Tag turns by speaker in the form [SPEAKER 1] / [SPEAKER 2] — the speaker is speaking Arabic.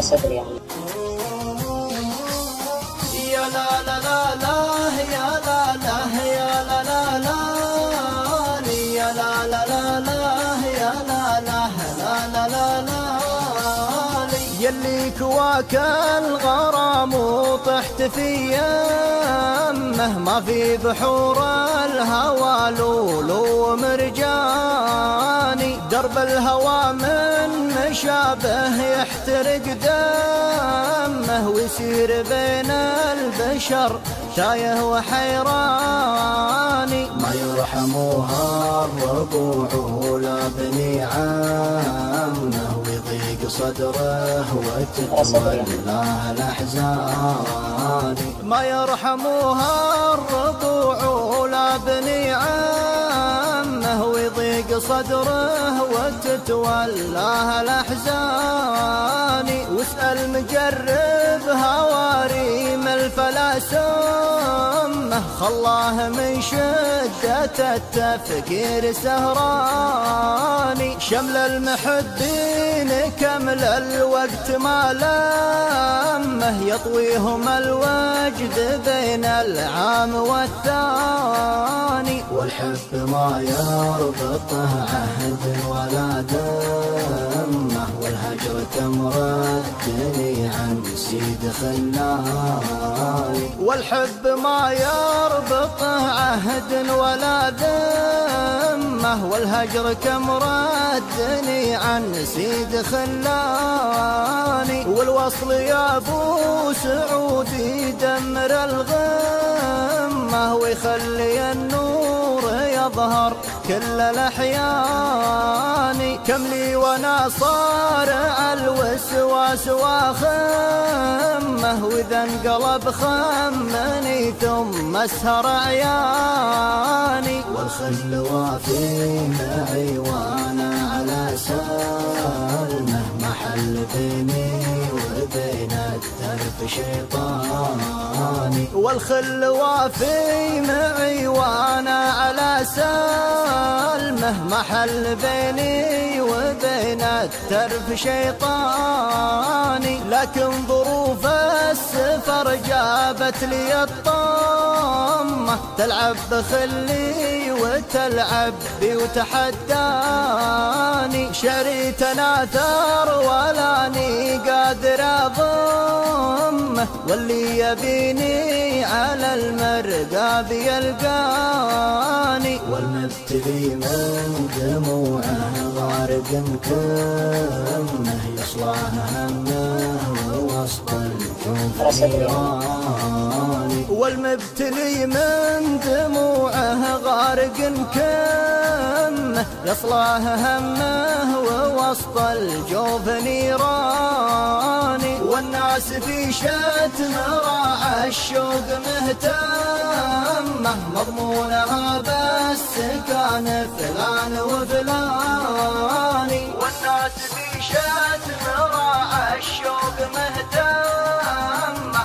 [SPEAKER 1] صدر يعني.
[SPEAKER 2] يا لا لا لا لا يا لا لا يا لا لا لا يا لا لا لا لا يا لا لا لا لا لا يلي كواك الغرام وطحت في يمه، ما في بحور الهوى لولو مرجاني، درب الهوى من مشابه يحترق دمه، ويسير بين البشر تايه وحيراني، ما يرحموها الربوع ولا بني عمه، ويضيق صدره وتتولاه الأحزان، ما يرحموها الربوع ولا بني عمه، ويضيق صدره وتتولاه الأحزان، واسأل مجرب هواريم الفلاسمة، خلاه من شدة التفكير سهراني، شمل المحبين كمل الوقت ما لمه، يطويهم الوجد بين العام والثاني، والحب ما يربطه عهد ولا ذمه، والهجر تمردني عن سيد خلاني، والحب ما يربطه عهد ولا ذمه، والهجر كمردني عن سيد خلاني، والوصل يا ابو سعود يدمر الغمه، ويخلي النور يظهر كل الأحيان، كم لي وانا صارع الوسواس واخمه، واذا انقلب خمني ثم اسهر عياني، والخل وافي معي وانا على سلمه، محل بيني وبين الترف شيطاني، والخل وافي معي وانا على سلمه، محل بيني وبين الترف شيطاني، لكن ظروف السفر جابت لي الطمة، تلعب بخلي وتلعب بي وتحداني، شعري تناثر ولاني قادر اضمه، واللي يبيني على المرقى بيلقاني، والمبتلي من دموعه غارق كمه، يصلاه همه وسط الجوف نيراني، والمبتلي من دموعه غارق كمه، يصلاه همه ووسط الجوف نيراني، والناس في شتم راعى الشوق مهتمه، مضمونها بس كان فلان وفلاني، والناس في شتم راعى الشوق مهتمه،